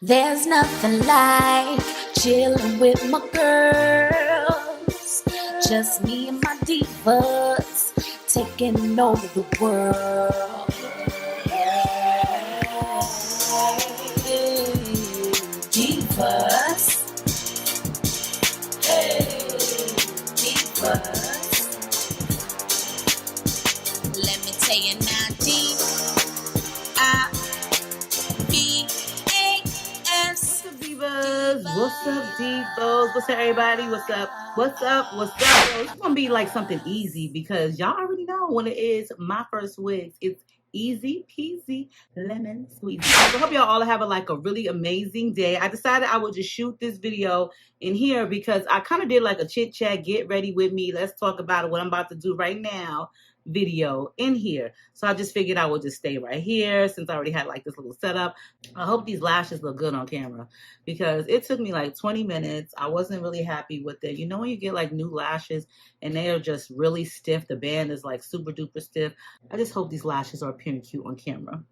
There's nothing like chilling with my girls. Just me and my divas taking over the world. Divas. Hey, divas. Let me tell you now, D-I-V-A-S. Divas, what's up, divos? What's up, everybody? What's up? What's up? What's up? It's gonna be like something easy because y'all already know when it is my first wigs. It's easy peasy lemon squeezy. I hope y'all all have a really amazing day. I decided I would just shoot this video in here because I kind of did like a chit chat, get ready with me, let's talk about it, what I'm about to do right now video in here. So I just figured I would just stay right here since I already had like this little setup. I hope these lashes look good on camera because it took me like 20 minutes. I wasn't really happy with it. You know when you get like new lashes and they are just really stiff, the band is like super duper stiff. I just hope these lashes are appearing cute on camera.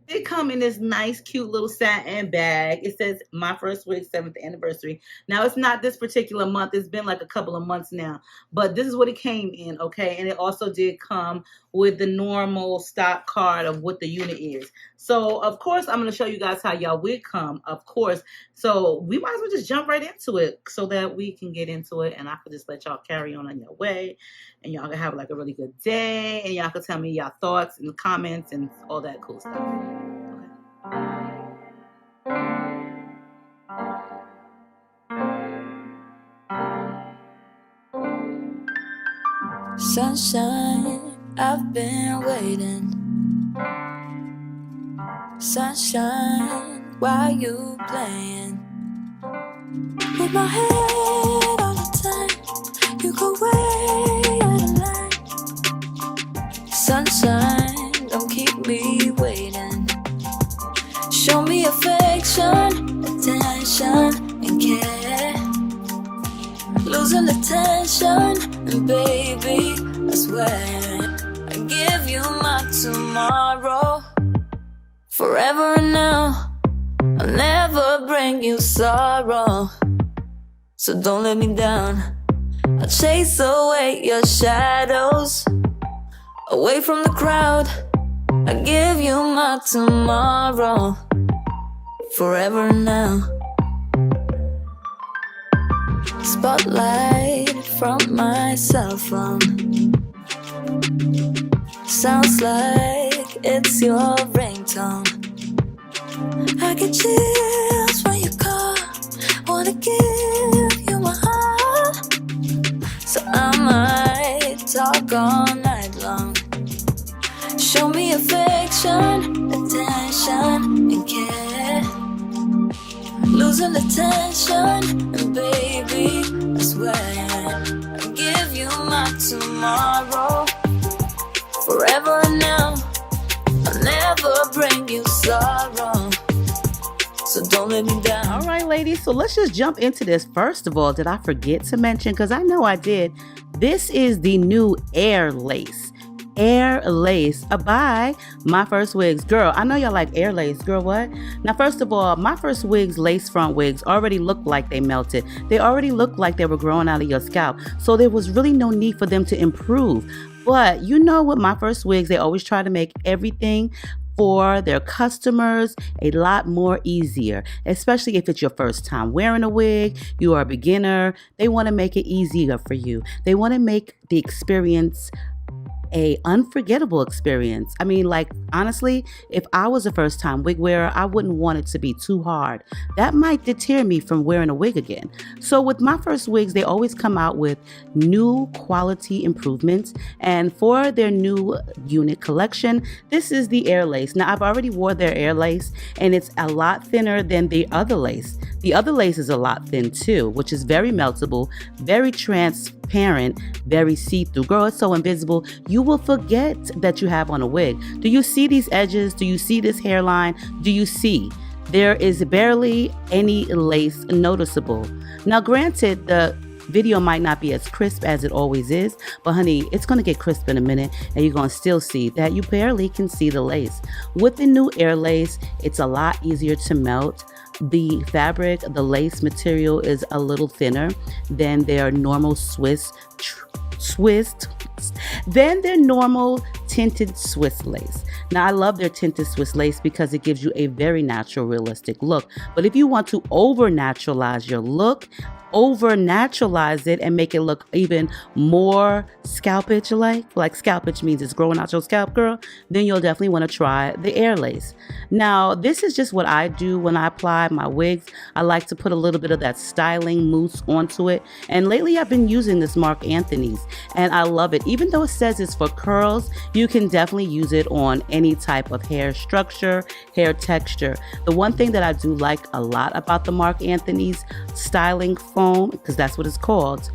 They come in this nice, cute little satin bag. It says My First Wig 7th anniversary. Now, it's not this particular month. It's been like a couple of months now. But this is what it came in, okay? And it also did come with the normal stock card of what the unit is. So, of course, I'm going to show you guys how y'all wig come, of course. So, we might as well just jump right into it so that we can get into it. And I could just let y'all carry on your way. And y'all can have like a really good day. And y'all can tell me y'all thoughts and comments and all that cool stuff. Sunshine, I've been waiting. Sunshine, why you playing? With my head on the time, you go way out of line. Sunshine, don't keep me waiting. Show me affection, attention, and care. Losing the tension, and baby, I swear I give you my tomorrow. Forever and now, I'll never bring you sorrow. So don't let me down. I'll chase away your shadows, away from the crowd. I give you my tomorrow. Forever and now. Spotlight from my cell phone. Sounds like it's your ringtone. I get chills when you call. Wanna give you my heart. So I might talk all night long. Show me affection, attention, and care. Losing the tension, and baby, I swear I'll give you my tomorrow. Forever and now, I'll never bring you sorrow. So don't let me down. All right, ladies, so let's just jump into this. First of all, did I forget to mention, because I know I did, this is the new Air Lace. Air Lace by My First Wigs. Girl, I know y'all like Air Lace. Girl, what? Now, first of all, My First Wigs lace front wigs already looked like they melted. They already looked like they were growing out of your scalp. So there was really no need for them to improve. But you know with My First Wigs, they always try to make everything for their customers a lot more easier, especially if it's your first time wearing a wig, you are a beginner. They want to make it easier for you. They want to make the experience a unforgettable experience. I mean, like, honestly, if I was a first time wig wearer, I wouldn't want it to be too hard. That might deter me from wearing a wig again. So with My First Wigs, they always come out with new quality improvements. And for their new unit collection, this is the Air Lace. Now, I've already wore their Air Lace and it's a lot thinner than the other lace. The other lace is a lot thin too, which is very meltable, very transparent, very see-through. Girl, it's so invisible. You will forget that you have on a wig. Do you see these edges? Do you see this hairline? Do you see? There is barely any lace noticeable. Now, granted, the Video might not be as crisp as it always is, but honey, it's going to get crisp in a minute and you're going to still see that you barely can see the lace. With the new air lace, it's a lot easier to melt. The fabric, the lace material is a little thinner than their normal normal tinted Swiss lace. Now, I love their tinted Swiss lace because it gives you a very natural, realistic look. But if you want to over-naturalize your look, over-naturalize it and make it look even more scalpage like scalpage means it's growing out your scalp, girl, then you'll definitely want to try the air lace. Now, this is just what I do when I apply my wigs. I like to put a little bit of that styling mousse onto it, and lately I've been using this Marc Anthony's and I love it. Even though it says it's for curls, you can definitely use it on any type of hair structure, hair texture. The one thing that I do like a lot about the Marc Anthony's styling foam, because that's what it's called,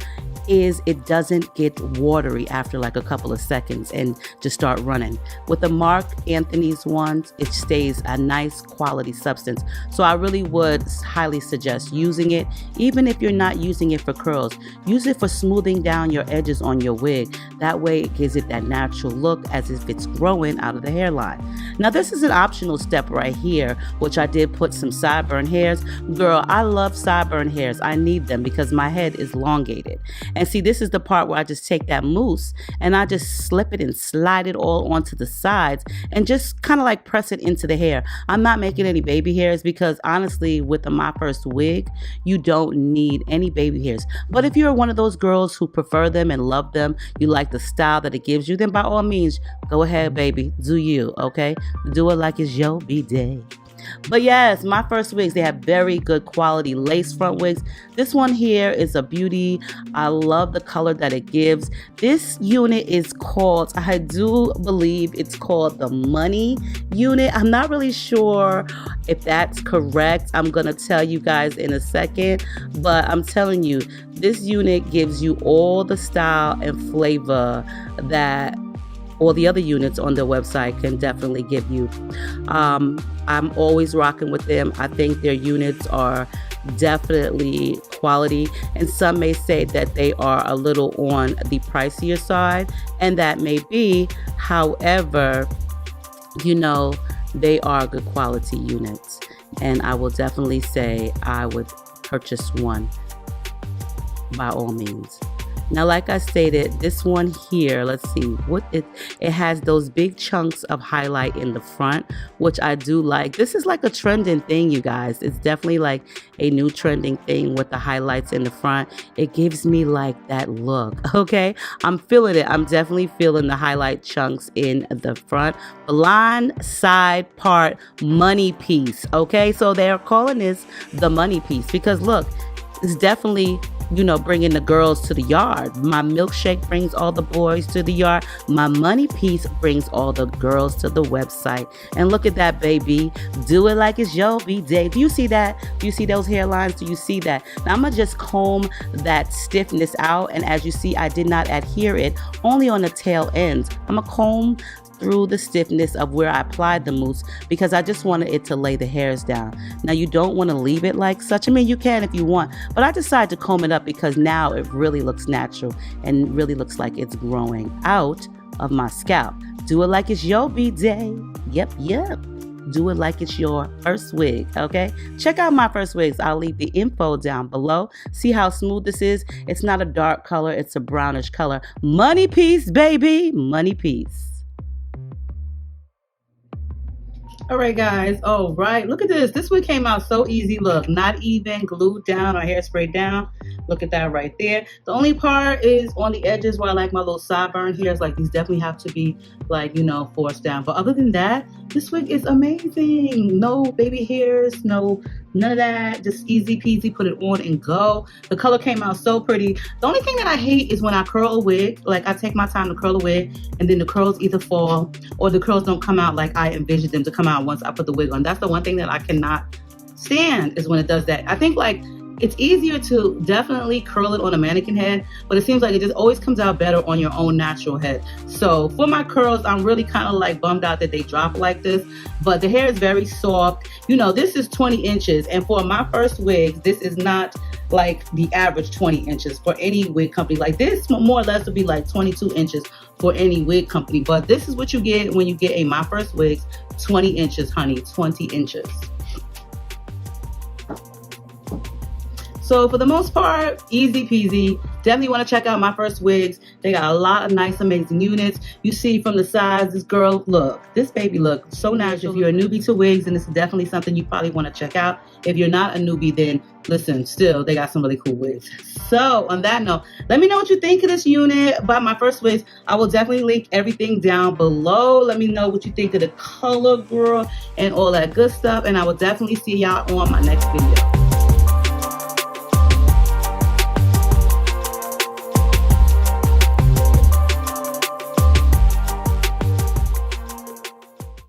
is it doesn't get watery after like a couple of seconds and just start running. With the Marc Anthony's ones, it stays a nice quality substance. So I really would highly suggest using it, even if you're not using it for curls. Use it for smoothing down your edges on your wig. That way it gives it that natural look as if it's growing out of the hairline. Now this is an optional step right here, which I did put some sideburn hairs. Girl, I love sideburn hairs. I need them because my head is elongated. And see, this is the part where I just take that mousse and I just slip it and slide it all onto the sides and just kind of like press it into the hair. I'm not making any baby hairs because honestly, with the MyFirstWig, you don't need any baby hairs. But if you're one of those girls who prefer them and love them, you like the style that it gives you, then by all means, go ahead, baby, do you, okay? Do it like it's your B-day. But yes, MyFirstWigs, they have very good quality lace front wigs. This one here is a beauty. I love the color that it gives. This unit is called, I do believe it's called the Money unit. I'm not really sure if that's correct. I'm going to tell you guys in a second, but I'm telling you, this unit gives you all the style and flavor that all the other units on their website can definitely give you. I'm always rocking with them. I think their units are definitely quality, and some may say that they are a little on the pricier side, and that may be. However, you know, they are good quality units, and I will definitely say I would purchase one by all means. Now, like I stated, this one here, let's see what it has those big chunks of highlight in the front, which I do like. This is like a trending thing, you guys. It's definitely like a new trending thing with the highlights in the front. It gives me like that look, okay? I'm feeling it. I'm definitely feeling the highlight chunks in the front. Blind side part money piece, okay? So they're calling this the money piece because look, it's definitely, you know, bringing the girls to the yard. My milkshake brings all the boys to the yard. My money piece brings all the girls to the website. And look at that, baby. Do it like it's your B-day. Do you see that? Do you see those hairlines? Do you see that? Now I'm going to just comb that stiffness out. And as you see, I did not adhere it, only on the tail ends. I'm going to comb through the stiffness of where I applied the mousse because I just wanted it to lay the hairs down. Now you don't want to leave it like such. I mean, you can if you want, but I decided to comb it up because now it really looks natural and really looks like it's growing out of my scalp. Do it like it's your B-day. Yep. Do it like it's your first wig, okay? Check out MyFirstWigs. I'll leave the info down below. See how smooth this is? It's not a dark color. It's a brownish color. Money piece, baby. Money piece. All right, guys. All right. Look at this. This one came out so easy. Look, not even glued down or hairsprayed down. Look at that right there. The only part is on the edges where I like my little sideburn hairs. Like these definitely have to be like, you know, forced down. But other than that, this wig is amazing. No baby hairs, none of that. Just easy peasy, put it on and go. The color came out so pretty. The only thing that I hate is when I curl a wig, like I take my time to curl a wig and then the curls either fall or the curls don't come out like I envisioned them to come out once I put the wig on. That's the one thing that I cannot stand is when it does that. I think like It's easier to definitely curl it on a mannequin head, but it seems like it just always comes out better on your own natural head. So for my curls, I'm really kind of like bummed out that they drop like this, but the hair is very soft. You know, this is 20 inches, and for my first wigs, this is not like the average 20 inches for any wig company. Like this more or less would be like 22 inches for any wig company, but this is what you get when you get a MyFirstWigs 20 inches, honey, 20 inches. So for the most part, easy peasy. Definitely want to check out MyFirstWigs. They got a lot of nice, amazing units. You see from the size, this girl, look, this baby look so natural. If you're a newbie to wigs, then this is definitely something you probably want to check out. If you're not a newbie, then listen, still, they got some really cool wigs. So on that note, let me know what you think of this unit by MyFirstWigs. I will definitely link everything down below. Let me know what you think of the color, girl, and all that good stuff. And I will definitely see y'all on my next video.